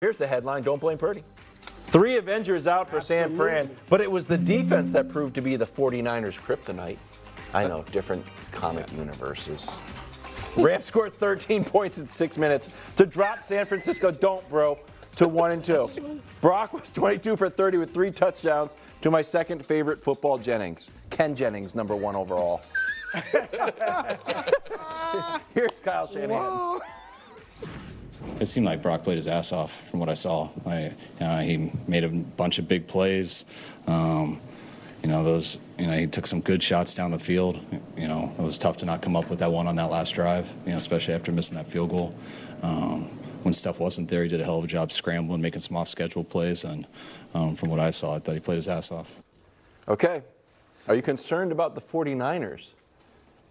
Here's the headline, don't blame Purdy. 3 Avengers out for San Fran, but it was the defense that proved to be the 49ers' kryptonite. I know, different comic universes. Rams scored 13 points in 6 minutes to drop San Francisco, to 1-2. Brock was 22 for 30 with 3 touchdowns to my second favorite football Jennings. Ken Jennings, number 1 overall. Here's Kyle Shanahan. Wow. It seemed like Brock played his ass off from what I saw. He made a bunch of big plays. He took some good shots down the field. It was tough to not come up with that one on that last drive, especially after missing that field goal. When Steph wasn't there, he did a hell of a job scrambling, making some off-schedule plays. And from what I saw, I thought he played his ass off. Okay. Are you concerned about the 49ers?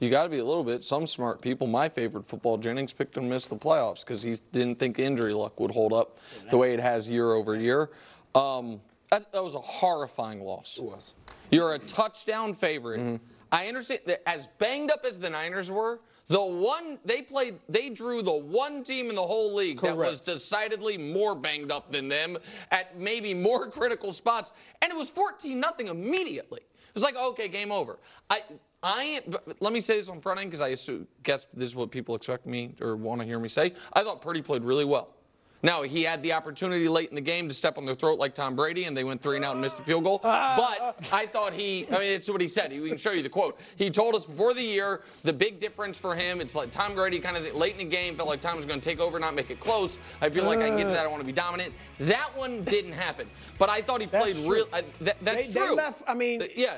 You got to be a little bit. Some smart people, my favorite football, Jennings, picked him to miss the playoffs because he didn't think injury luck would hold up the way it has year over year. That was a horrifying loss. It was. You're a touchdown favorite. Mm-hmm. I understand that as banged up as the Niners were, they drew the one team in the whole league that was decidedly more banged up than them at maybe more critical spots, and it was 14-0 immediately. It was like, okay, game over. Let me say this on front end because I guess this is what people expect me or want to hear me say. I thought Purdy played really well. Now, he had the opportunity late in the game to step on their throat like Tom Brady, and they went 3 and out and missed a field goal. But I thought it's what he said. We can show you the quote. He told us before the year the big difference for him, it's like Tom Brady kind of late in the game, felt like Tom was going to take over, not make it close. I feel like I can get to that. I want to be dominant. That one didn't happen. But I thought he played real. That's true. They left,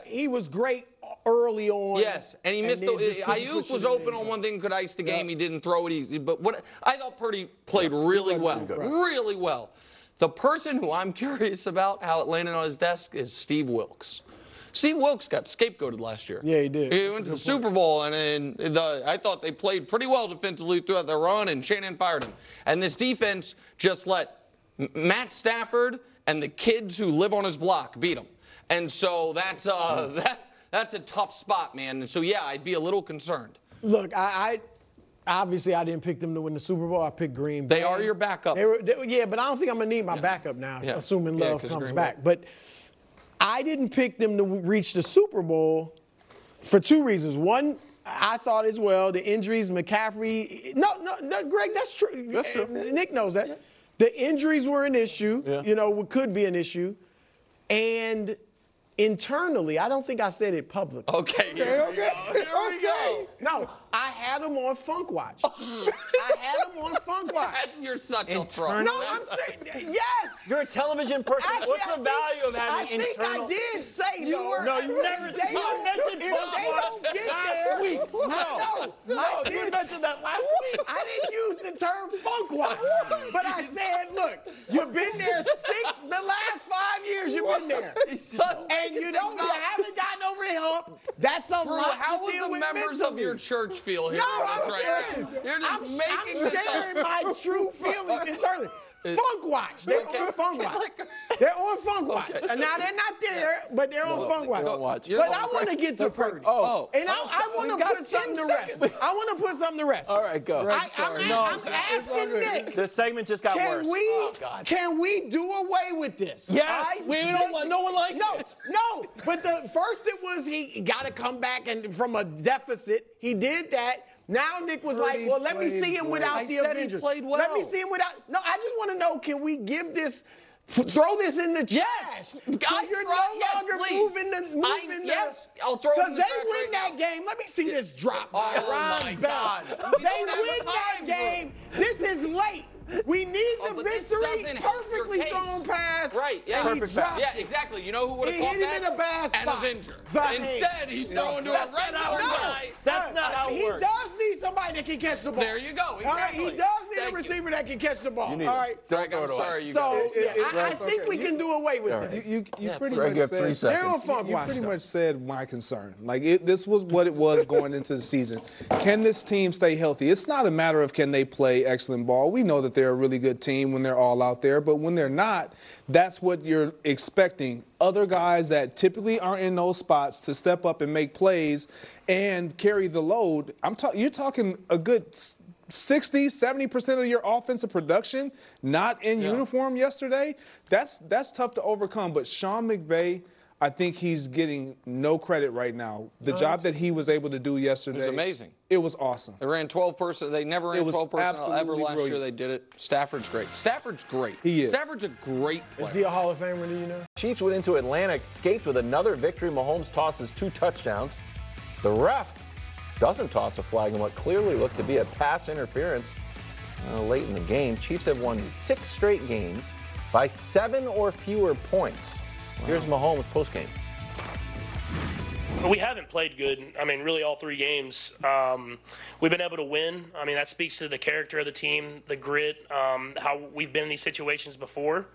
he was great early on. Yes, and he missed. Ayuk was open on one thing, could ice the game. He didn't throw it. But I thought Purdy played really well. Really well. The person who I'm curious about how it landed on his desk is Steve Wilks. Steve Wilks got scapegoated last year. Yeah, he did. He went to the Super Bowl, and I thought they played pretty well defensively throughout their run, and Shanahan fired him. And this defense just let Matt Stafford and the kids who live on his block beat him. And so that's a tough spot, man. And so, yeah, I'd be a little concerned. Look, obviously I didn't pick them to win the Super Bowl. I picked Green Bay. They are your backup. Yeah, but I don't think I'm going to need my backup now, assuming Love comes back. But I didn't pick them to reach the Super Bowl for 2 reasons. One, I thought as well, the injuries, McCaffrey. No, Greg, that's true. That's true. Nick knows that. Yeah. The injuries were an issue, could be an issue. And internally, I don't think I said it publicly. Okay. Here we go. No, I had them on Funk Watch. I had them on Funk Watch. You're such a fraud. No, I'm saying, yes. You're a television person. Actually, What's the value of having internal? I think I did say, though. No, you never If they don't get there, week. You mentioned that last week. I didn't use the term Funk Watch. But I said, look, you've been there the last 5 years you've been there. And you haven't gotten over the hump. That's a lot to deal with. How would the members of your church feel here? No, I'm serious. You're just making sharing my true feelings internally. Funk Watch. They're on Funk Watch. They're on Funk Watch. Okay. Now, they're not there, but they're on Funk Watch. But I want to get to Purdy. And I want to put something to rest. I want to put something to rest. All right, go. I'm asking Nick. The segment just got worse. Can we do away with this? Yes. No one likes it. No. But first it was he got to come back and from a deficit. He did that. Now Nick was like, well, let me see him without the Avengers. He played well. Let me see him without. No, I just want to know, can we give this, throw this in the trash? Yes. So you're no longer moving the. Yes, I'll throw it in the trash. Because they win that game. Let me see this drop by Ron Bell. They win that game. This is late. We need the victory. Perfectly thrown pass. Right. Yeah. Perfect pass. Yeah. Exactly. You know who would have caught that? He hit him in a bad spot. An Avenger. Instead, he's throwing to a regular guy. That's not how it works. He does need somebody that can catch the ball. There you go. Exactly. All right. He does need a receiver that can catch the ball. All right. Greg, I'm sorry. So I think we can do away with this. You pretty much said. 3 seconds. You pretty much said my concern. Like this was what it was going into the season. Can this team stay healthy? It's not a matter of can they play excellent ball. We know that they're a really good team when they're all out there, but when they're not, that's what you're expecting. Other guys that typically aren't in those spots to step up and make plays and carry the load. You're talking a good 60, 70% of your offensive production not in uniform yesterday, that's tough to overcome. But Sean McVay, I think he's getting no credit right now. The job that he was able to do yesterday. It was amazing. It was awesome. They ran 12 personnel. They never ran 12 personnel ever last year. They did it. Stafford's great. Stafford's great. He is. Stafford's a great player. Is he a Hall of Famer, do you know? Chiefs went into Atlanta, escaped with another victory. Mahomes tosses 2 touchdowns. The ref doesn't toss a flag in what clearly looked to be a pass interference late in the game. Chiefs have won 6 straight games by 7 or fewer points. Wow. Here's Mahomes postgame. We haven't played good. I mean, really all 3 games. We've been able to win. I mean, that speaks to the character of the team, the grit, how we've been in these situations before.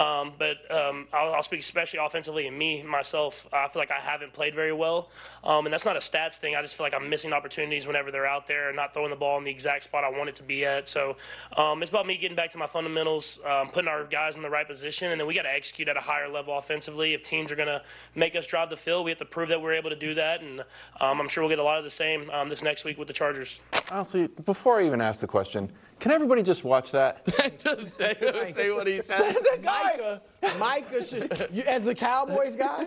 I'll speak especially offensively, and myself, I feel like I haven't played very well. And that's not a stats thing. I just feel like I'm missing opportunities whenever they're out there and not throwing the ball in the exact spot I want it to be at. So it's about me getting back to my fundamentals, putting our guys in the right position, and then we got to execute at a higher level offensively. If teams are going to make us drive the field, we have to prove that we're able to do that. And I'm sure we'll get a lot of the same this next week with the Chargers. Honestly, before I even ask the question, can everybody just watch that? Just say what he said. Micah should, as the Cowboys guy,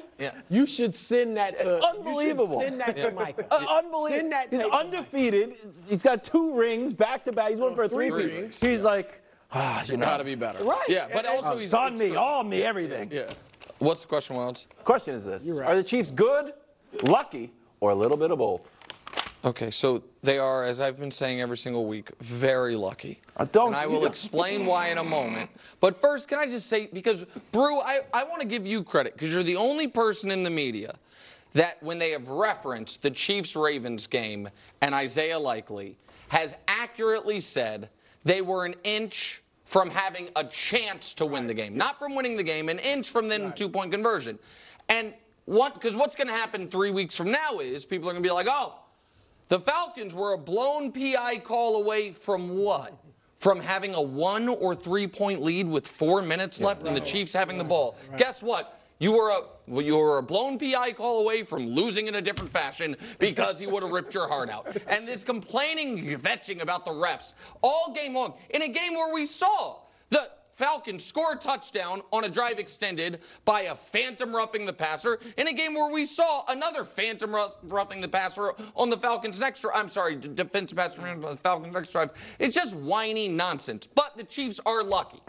you should send that to. Unbelievable. Send that to Micah. Unbelievable. Send that He's tape undefeated. He's got 2 rings back to back. He's won for 3 rings. He's like, you got to be better. Right. Yeah, but also it's on me, all me, everything. Yeah. What's the question, Wilds? Question is this: right. Are the Chiefs good, lucky, or a little bit of both? Okay, so they are, as I've been saying every single week, very lucky. And I will explain why in a moment. But first, can I just say, because, Brew, I want to give you credit, because you're the only person in the media that, when they have referenced the Chiefs-Ravens game and Isaiah Likely, has accurately said they were an inch from having a chance to win the game. Not from winning the game, an inch from then 2-point conversion. And because what's going to happen 3 weeks from now is people are going to be like, oh, the Falcons were a blown PI call away from what? From having a 1 or 3-point lead with 4 minutes left and the Chiefs having the ball. Guess what? You were a blown PI call away from losing in a different fashion because he would have ripped your heart out. And this complaining, vetching about the refs all game long in a game where we saw the Falcons score a touchdown on a drive extended by a phantom roughing the passer in a game where we saw another phantom roughing the passer on the Falcons next drive. I'm sorry, defensive passer on the Falcons next drive. It's just whiny nonsense. But the Chiefs are lucky.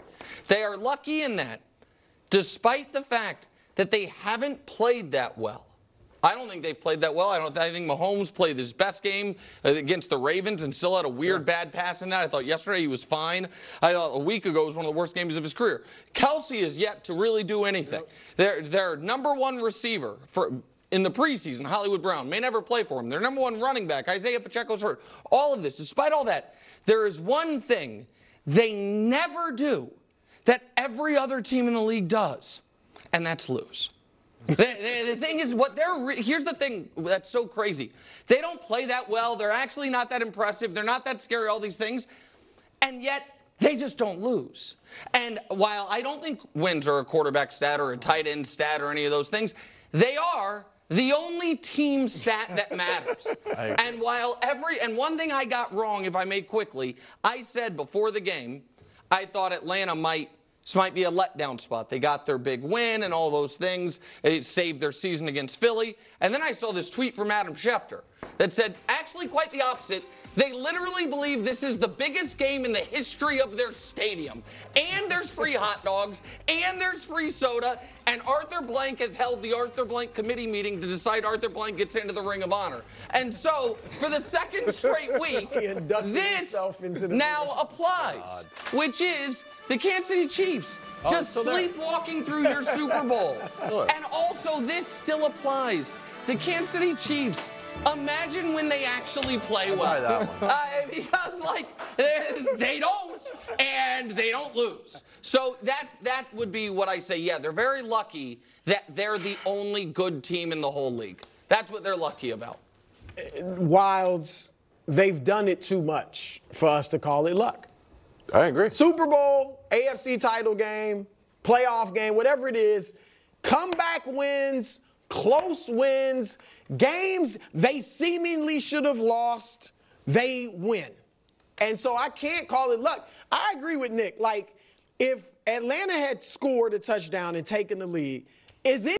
They are lucky in that, despite the fact that they haven't played that well. I don't think they've played that well. I think Mahomes played his best game against the Ravens and still had a weird bad pass in that. I thought yesterday he was fine. I thought a week ago was one of the worst games of his career. Kelsey is yet to really do anything. Their number 1 receiver in the preseason, Hollywood Brown, may never play for him. Their number 1 running back, Isaiah Pacheco's hurt. All of this, despite all that, there is one thing they never do that every other team in the league does, and that's lose. The thing is, here's the thing that's so crazy. They don't play that well. They're actually not that impressive. They're not that scary, all these things. And yet, they just don't lose. And while I don't think wins are a quarterback stat or a tight end stat or any of those things, they are the only team stat that matters. And one thing I got wrong, if I may quickly, I said before the game, I thought Atlanta this might be a letdown spot. They got their big win and all those things. It saved their season against Philly. And then I saw this tweet from Adam Schefter that said, actually quite the opposite. They literally believe this is the biggest game in the history of their stadium. And there's free hot dogs, and there's free soda, and Arthur Blank has held the Arthur Blank committee meeting to decide Arthur Blank gets into the Ring of Honor. And so, for the second straight week, this now applies, which is the Kansas City Chiefs just sleepwalking through your Super Bowl. And also, this still applies. The Kansas City Chiefs, imagine when they actually play well. Because, they don't, and they don't lose. So that would be what I say. Yeah, they're very lucky that they're the only good team in the whole league. That's what they're lucky about. Wilds, they've done it too much for us to call it luck. I agree. Super Bowl, AFC title game, playoff game, whatever it is, comeback wins, close wins, games they seemingly should have lost, they win. And so I can't call it luck. I agree with Nick. Like, if Atlanta had scored a touchdown and taken the lead, is it